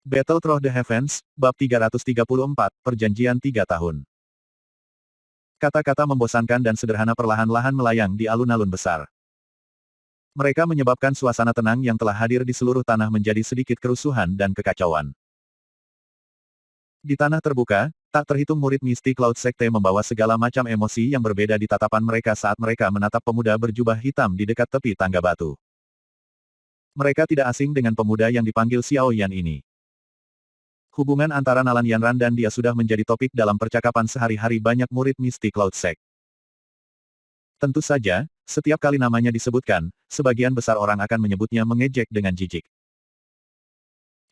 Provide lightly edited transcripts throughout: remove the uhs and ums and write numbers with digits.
Battle Through the Heavens, Bab 334, Perjanjian 3 tahun. Kata-kata membosankan dan sederhana perlahan-lahan melayang di alun-alun besar. Mereka menyebabkan suasana tenang yang telah hadir di seluruh tanah menjadi sedikit kerusuhan dan kekacauan. Di tanah terbuka, tak terhitung murid Misty Cloud Sekte membawa segala macam emosi yang berbeda di tatapan mereka saat mereka menatap pemuda berjubah hitam di dekat tepi tangga batu. Mereka tidak asing dengan pemuda yang dipanggil Xiao Yan ini. Hubungan antara Nalan Yanran dan dia sudah menjadi topik dalam percakapan sehari-hari banyak murid Misty Cloud Sect. Tentu saja, setiap kali namanya disebutkan, sebagian besar orang akan menyebutnya mengejek dengan jijik.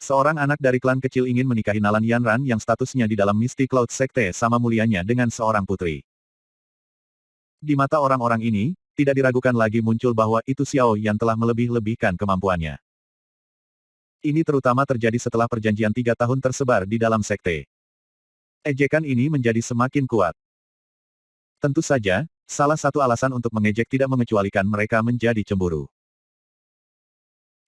Seorang anak dari klan kecil ingin menikahi Nalan Yanran yang statusnya di dalam Misty Cloud Sekte sama mulianya dengan seorang putri. Di mata orang-orang ini, tidak diragukan lagi muncul bahwa itu Xiao yang telah melebih-lebihkan kemampuannya. Ini terutama terjadi setelah perjanjian 3 tahun tersebar di dalam sekte. Ejekan ini menjadi semakin kuat. Tentu saja, salah satu alasan untuk mengejek tidak mengecualikan mereka menjadi cemburu.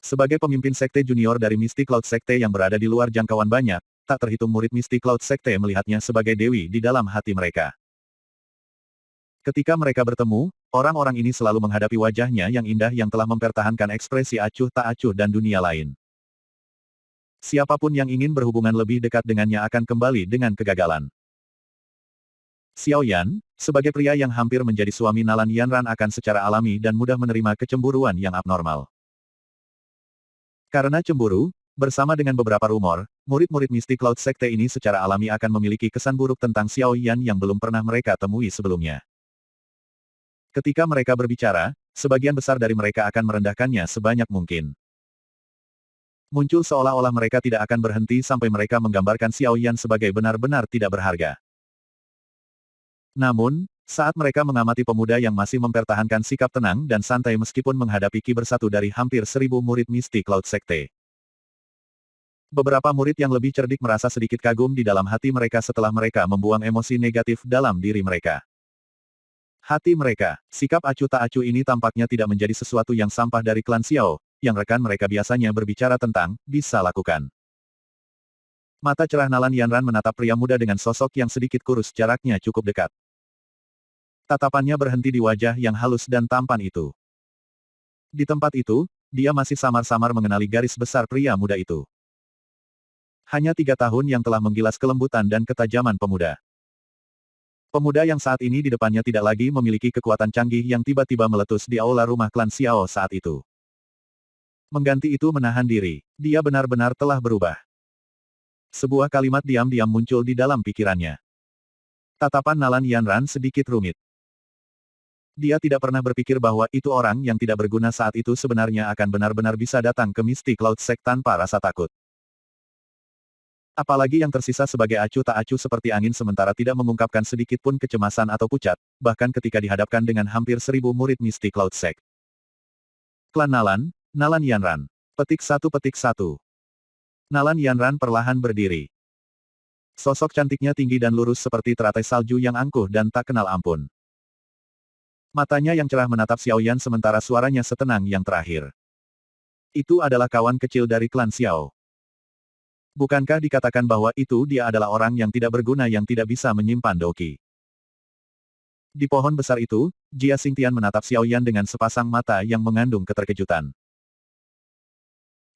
Sebagai pemimpin sekte junior dari Misty Cloud Sekte yang berada di luar jangkauan banyak, tak terhitung murid Misty Cloud Sekte melihatnya sebagai dewi di dalam hati mereka. Ketika mereka bertemu, orang-orang ini selalu menghadapi wajahnya yang indah yang telah mempertahankan ekspresi acuh tak acuh dan dunia lain. Siapapun yang ingin berhubungan lebih dekat dengannya akan kembali dengan kegagalan. Xiao Yan, sebagai pria yang hampir menjadi suami Nalan Yanran akan secara alami dan mudah menerima kecemburuan yang abnormal. Karena cemburu, bersama dengan beberapa rumor, murid-murid Misty Cloud Sekte ini secara alami akan memiliki kesan buruk tentang Xiao Yan yang belum pernah mereka temui sebelumnya. Ketika mereka berbicara, sebagian besar dari mereka akan merendahkannya sebanyak mungkin. Muncul seolah-olah mereka tidak akan berhenti sampai mereka menggambarkan Xiao Yan sebagai benar-benar tidak berharga. Namun, saat mereka mengamati pemuda yang masih mempertahankan sikap tenang dan santai meskipun menghadapi Ki bersatu dari hampir 1000 murid Misty Cloud Sekte. Beberapa murid yang lebih cerdik merasa sedikit kagum di dalam hati mereka setelah mereka membuang emosi negatif dalam diri mereka. Hati mereka, sikap acuh tak acuh ini tampaknya tidak menjadi sesuatu yang sampah dari klan Xiao, yang rekan mereka biasanya berbicara tentang, bisa lakukan. Mata cerah Nalan Yanran menatap pria muda dengan sosok yang sedikit kurus jaraknya cukup dekat. Tatapannya berhenti di wajah yang halus dan tampan itu. Di tempat itu, dia masih samar-samar mengenali garis besar pria muda itu. Hanya 3 tahun yang telah menggilas kelembutan dan ketajaman pemuda. Pemuda yang saat ini di depannya tidak lagi memiliki kekuatan canggih yang tiba-tiba meletus di aula rumah klan Xiao saat itu. Mengganti itu menahan diri, dia benar-benar telah berubah. Sebuah kalimat diam-diam muncul di dalam pikirannya. Tatapan Nalan Yanran sedikit rumit. Dia tidak pernah berpikir bahwa itu orang yang tidak berguna saat itu sebenarnya akan benar-benar bisa datang ke Misty Cloud Sect tanpa rasa takut. Apalagi yang tersisa sebagai acuh tak acuh seperti angin sementara tidak mengungkapkan sedikit pun kecemasan atau pucat, bahkan ketika dihadapkan dengan hampir 1000 murid Misty Cloud Sect. Klan Nalan, Nalan Yanran. Petik 1. Nalan Yanran perlahan berdiri. Sosok cantiknya tinggi dan lurus seperti teratai salju yang angkuh dan tak kenal ampun. Matanya yang cerah menatap Xiao Yan sementara suaranya setenang yang terakhir. Itu adalah kawan kecil dari klan Xiao. Bukankah dikatakan bahwa itu dia adalah orang yang tidak berguna yang tidak bisa menyimpan doki? Di pohon besar itu, Jia Xingtian menatap Xiao Yan dengan sepasang mata yang mengandung keterkejutan.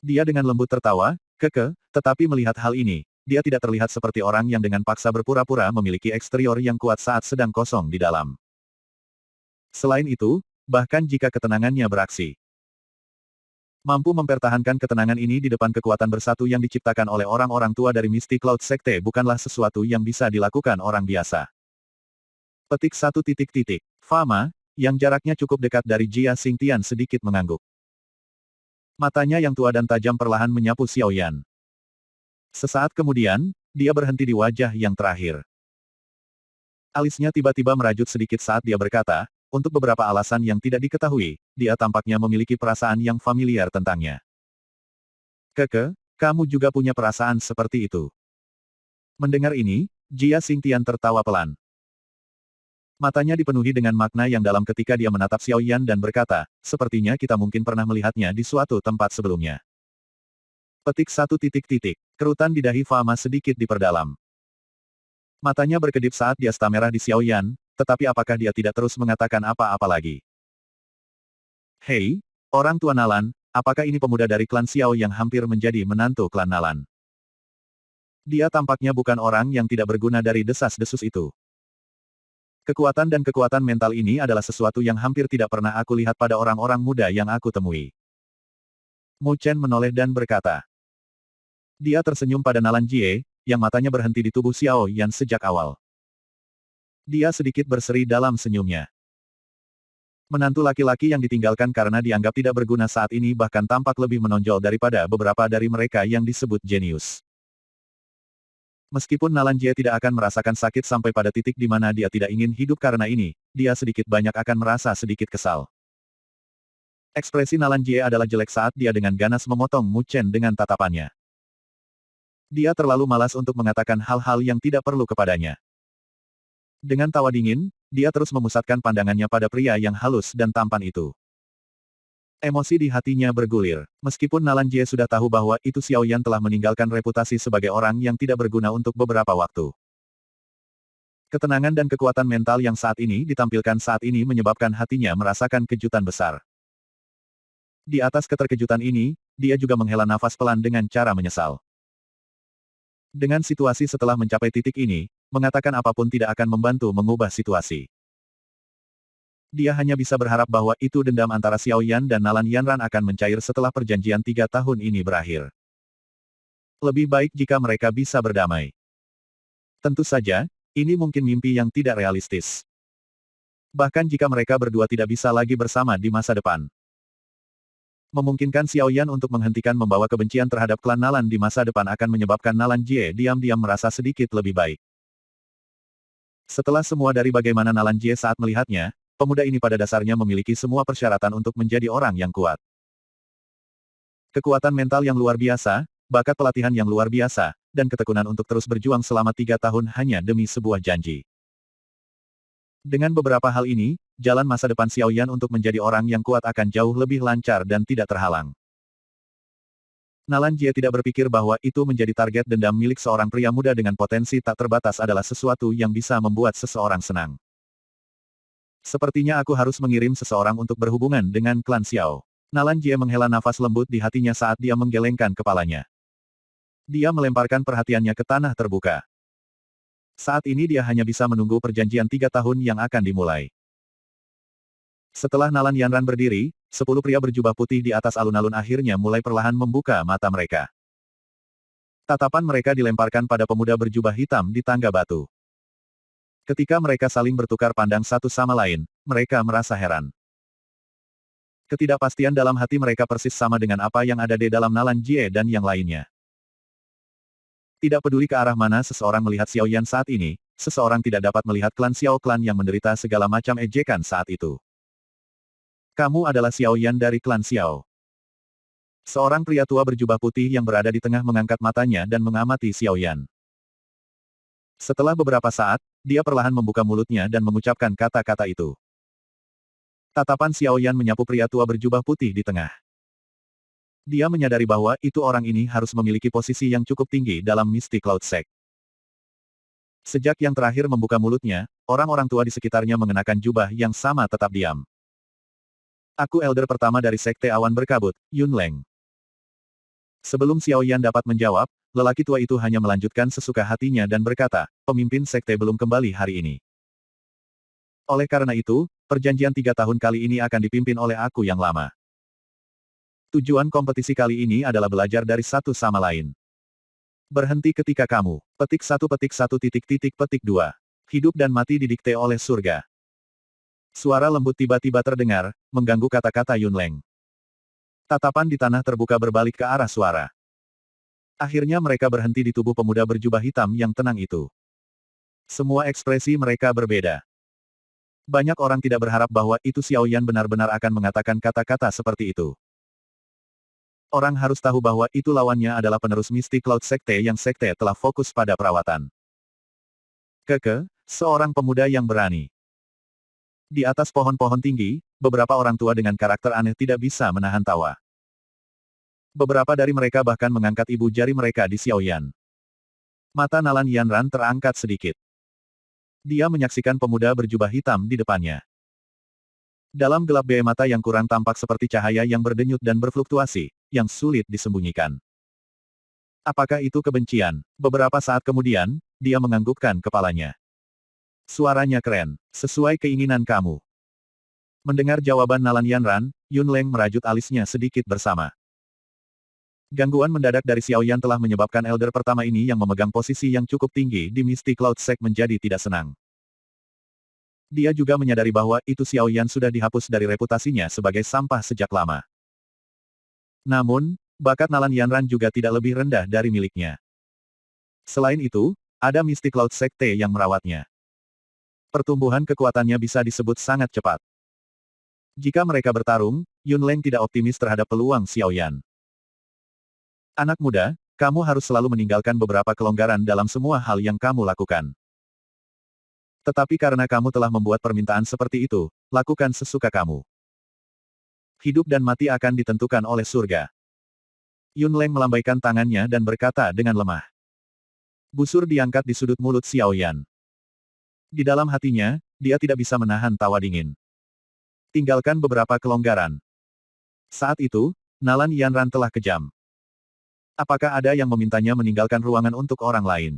Dia dengan lembut tertawa, tetapi melihat hal ini, dia tidak terlihat seperti orang yang dengan paksa berpura-pura memiliki eksterior yang kuat saat sedang kosong di dalam. Selain itu, bahkan jika ketenangannya beraksi, mampu mempertahankan ketenangan ini di depan kekuatan bersatu yang diciptakan oleh orang-orang tua dari Misty Cloud Sekte bukanlah sesuatu yang bisa dilakukan orang biasa. Petik 1. Fama, yang jaraknya cukup dekat dari Jia Xingtian sedikit mengangguk. Matanya yang tua dan tajam perlahan menyapu Xiao Yan. Sesaat kemudian, dia berhenti di wajah yang terakhir. Alisnya tiba-tiba merajut sedikit saat dia berkata, untuk beberapa alasan yang tidak diketahui, dia tampaknya memiliki perasaan yang familiar tentangnya. Kamu juga punya perasaan seperti itu. Mendengar ini, Jia Xingtian tertawa pelan. Matanya dipenuhi dengan makna yang dalam ketika dia menatap Xiao Yan dan berkata, sepertinya kita mungkin pernah melihatnya di suatu tempat sebelumnya. Petik satu titik titik. Kerutan di dahi Fama sedikit diperdalam. Matanya berkedip saat dia mata merah di Xiao Yan, tetapi apakah dia tidak terus mengatakan apa-apa lagi? Hei, orang tua Nalan, apakah ini pemuda dari klan Xiao yang hampir menjadi menantu klan Nalan? Dia tampaknya bukan orang yang tidak berguna dari desas-desus itu. Kekuatan dan kekuatan mental ini adalah sesuatu yang hampir tidak pernah aku lihat pada orang-orang muda yang aku temui. Mu Chen menoleh dan berkata. Dia tersenyum pada Nalan Jie, yang matanya berhenti di tubuh Xiao Yan sejak awal. Dia sedikit berseri dalam senyumnya. Menantu laki-laki yang ditinggalkan karena dianggap tidak berguna saat ini bahkan tampak lebih menonjol daripada beberapa dari mereka yang disebut jenius. Meskipun Nalan Jie tidak akan merasakan sakit sampai pada titik di mana dia tidak ingin hidup karena ini, dia sedikit banyak akan merasa sedikit kesal. Ekspresi Nalan Jie adalah jelek saat dia dengan ganas memotong Mu Chen dengan tatapannya. Dia terlalu malas untuk mengatakan hal-hal yang tidak perlu kepadanya. Dengan tawa dingin, dia terus memusatkan pandangannya pada pria yang halus dan tampan itu. Emosi di hatinya bergulir. Meskipun Nalan Jie sudah tahu bahwa itu Xiao Yan telah meninggalkan reputasi sebagai orang yang tidak berguna untuk beberapa waktu. Ketenangan dan kekuatan mental yang saat ini ditampilkan saat ini menyebabkan hatinya merasakan kejutan besar. Di atas keterkejutan ini, dia juga menghela nafas pelan dengan cara menyesal. Dengan situasi setelah mencapai titik ini, mengatakan apapun tidak akan membantu mengubah situasi. Dia hanya bisa berharap bahwa itu dendam antara Xiao Yan dan Nalan Yanran akan mencair setelah perjanjian 3 tahun ini berakhir. Lebih baik jika mereka bisa berdamai. Tentu saja, ini mungkin mimpi yang tidak realistis. Bahkan jika mereka berdua tidak bisa lagi bersama di masa depan. Memungkinkan Xiao Yan untuk menghentikan membawa kebencian terhadap klan Nalan di masa depan akan menyebabkan Nalan Jie diam-diam merasa sedikit lebih baik. Setelah semua dari bagaimana Nalan Jie saat melihatnya, pemuda ini pada dasarnya memiliki semua persyaratan untuk menjadi orang yang kuat. Kekuatan mental yang luar biasa, bakat pelatihan yang luar biasa, dan ketekunan untuk terus berjuang selama 3 tahun hanya demi sebuah janji. Dengan beberapa hal ini, jalan masa depan Xiao Yan untuk menjadi orang yang kuat akan jauh lebih lancar dan tidak terhalang. Nalan Jie tidak berpikir bahwa itu menjadi target dendam milik seorang pria muda dengan potensi tak terbatas adalah sesuatu yang bisa membuat seseorang senang. Sepertinya aku harus mengirim seseorang untuk berhubungan dengan klan Xiao. Nalan Jie menghela nafas lembut di hatinya saat dia menggelengkan kepalanya. Dia melemparkan perhatiannya ke tanah terbuka. Saat ini dia hanya bisa menunggu perjanjian 3 tahun yang akan dimulai. Setelah Nalan Yanran berdiri, 10 pria berjubah putih di atas alun-alun akhirnya mulai perlahan membuka mata mereka. Tatapan mereka dilemparkan pada pemuda berjubah hitam di tangga batu. Ketika mereka saling bertukar pandang satu sama lain, mereka merasa heran. Ketidakpastian dalam hati mereka persis sama dengan apa yang ada di dalam Nalan Jie dan yang lainnya. Tidak peduli ke arah mana seseorang melihat Xiao Yan saat ini, seseorang tidak dapat melihat klan Xiao klan yang menderita segala macam ejekan saat itu. Kamu adalah Xiao Yan dari klan Xiao. Seorang pria tua berjubah putih yang berada di tengah mengangkat matanya dan mengamati Xiao Yan. Setelah beberapa saat, dia perlahan membuka mulutnya dan mengucapkan kata-kata itu. Tatapan Xiao Yan menyapu pria tua berjubah putih di tengah. Dia menyadari bahwa itu orang ini harus memiliki posisi yang cukup tinggi dalam Misty Cloud Sect. Sejak yang terakhir membuka mulutnya, orang-orang tua di sekitarnya mengenakan jubah yang sama tetap diam. Aku elder pertama dari Sekte Awan Berkabut, Yun Leng. Sebelum Xiao Yan dapat menjawab, lelaki tua itu hanya melanjutkan sesuka hatinya dan berkata, pemimpin sekte belum kembali hari ini. Oleh karena itu, perjanjian 3 tahun kali ini akan dipimpin oleh aku yang lama. Tujuan kompetisi kali ini adalah belajar dari satu sama lain. Berhenti ketika kamu, petik 2. Hidup dan mati didikte oleh surga. Suara lembut tiba-tiba terdengar, mengganggu kata-kata Yun Leng. Tatapan di tanah terbuka berbalik ke arah suara. Akhirnya mereka berhenti di tubuh pemuda berjubah hitam yang tenang itu. Semua ekspresi mereka berbeda. Banyak orang tidak berharap bahwa itu Xiao Yan benar-benar akan mengatakan kata-kata seperti itu. Orang harus tahu bahwa itu lawannya adalah penerus Misty Cloud Sekte yang sekte telah fokus pada perawatan. Seorang pemuda yang berani. Di atas pohon-pohon tinggi, beberapa orang tua dengan karakter aneh tidak bisa menahan tawa. Beberapa dari mereka bahkan mengangkat ibu jari mereka di Xiaoyan. Mata Nalan Yanran terangkat sedikit. Dia menyaksikan pemuda berjubah hitam di depannya. Dalam gelap bea mata yang kurang tampak seperti cahaya yang berdenyut dan berfluktuasi, yang sulit disembunyikan. Apakah itu kebencian? Beberapa saat kemudian, dia menganggukkan kepalanya. Suaranya keren, sesuai keinginan kamu. Mendengar jawaban Nalan Yanran, Yun Leng merajut alisnya sedikit bersama. Gangguan mendadak dari Xiaoyan telah menyebabkan elder pertama ini yang memegang posisi yang cukup tinggi di Misty Cloud Sect menjadi tidak senang. Dia juga menyadari bahwa itu Xiaoyan sudah dihapus dari reputasinya sebagai sampah sejak lama. Namun, bakat Nalan Yanran juga tidak lebih rendah dari miliknya. Selain itu, ada Misty Cloud Sekte yang merawatnya. Pertumbuhan kekuatannya bisa disebut sangat cepat. Jika mereka bertarung, Yun Leng tidak optimis terhadap peluang Xiaoyan. Anak muda, kamu harus selalu meninggalkan beberapa kelonggaran dalam semua hal yang kamu lakukan. Tetapi karena kamu telah membuat permintaan seperti itu, lakukan sesuka kamu. Hidup dan mati akan ditentukan oleh surga. Yun Leng melambaikan tangannya dan berkata dengan lemah. Busur diangkat di sudut mulut Xiaoyan. Di dalam hatinya, dia tidak bisa menahan tawa dingin. Tinggalkan beberapa kelonggaran. Saat itu, Nalan Yanran telah kejam. Apakah ada yang memintanya meninggalkan ruangan untuk orang lain?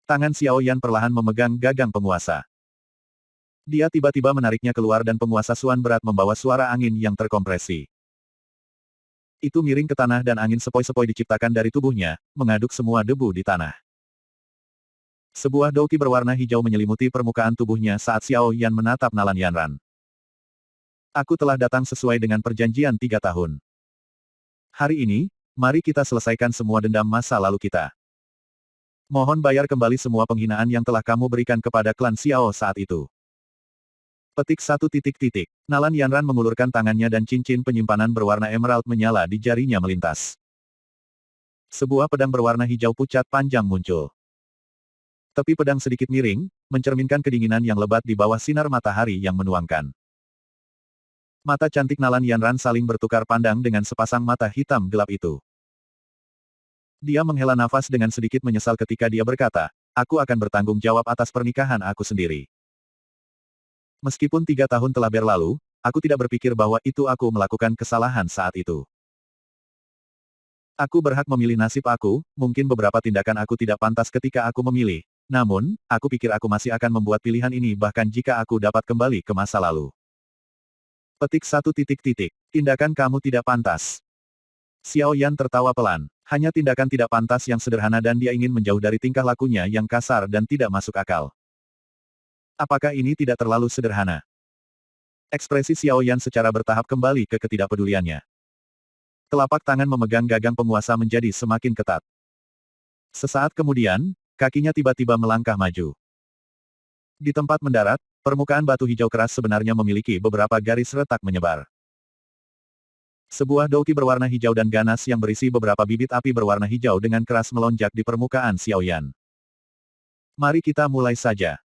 Tangan Xiaoyan perlahan memegang gagang penguasa. Dia tiba-tiba menariknya keluar dan penguasa Suan berat membawa suara angin yang terkompresi. Itu miring ke tanah dan angin sepoi-sepoi diciptakan dari tubuhnya, mengaduk semua debu di tanah. Sebuah douki berwarna hijau menyelimuti permukaan tubuhnya saat Xiaoyan menatap Nalan Yanran. Aku telah datang sesuai dengan perjanjian 3 tahun. Hari ini, mari kita selesaikan semua dendam masa lalu kita. Mohon bayar kembali semua penghinaan yang telah kamu berikan kepada klan Xiao saat itu. Petik 1. Nalan Yanran mengulurkan tangannya dan cincin penyimpanan berwarna emerald menyala di jarinya melintas. Sebuah pedang berwarna hijau pucat panjang muncul. Tepi pedang sedikit miring, mencerminkan kedinginan yang lebat di bawah sinar matahari yang menuangkan. Mata cantik Nalan Yanran saling bertukar pandang dengan sepasang mata hitam gelap itu. Dia menghela nafas dengan sedikit menyesal ketika dia berkata, aku akan bertanggung jawab atas pernikahan aku sendiri. Meskipun 3 tahun telah berlalu, aku tidak berpikir bahwa itu aku melakukan kesalahan saat itu. Aku berhak memilih nasib aku, mungkin beberapa tindakan aku tidak pantas ketika aku memilih. Namun, aku pikir aku masih akan membuat pilihan ini bahkan jika aku dapat kembali ke masa lalu. Petik 1. Tindakan kamu tidak pantas. Xiaoyan tertawa pelan. Hanya tindakan tidak pantas yang sederhana dan dia ingin menjauh dari tingkah lakunya yang kasar dan tidak masuk akal. Apakah ini tidak terlalu sederhana? Ekspresi Xiaoyan secara bertahap kembali ke ketidakpeduliannya. Telapak tangan memegang gagang penguasa menjadi semakin ketat. Sesaat kemudian, kakinya tiba-tiba melangkah maju. Di tempat mendarat, permukaan batu hijau keras sebenarnya memiliki beberapa garis retak menyebar. Sebuah douki berwarna hijau dan ganas yang berisi beberapa bibit api berwarna hijau dengan keras melonjak di permukaan Xiaoyan. Mari kita mulai saja.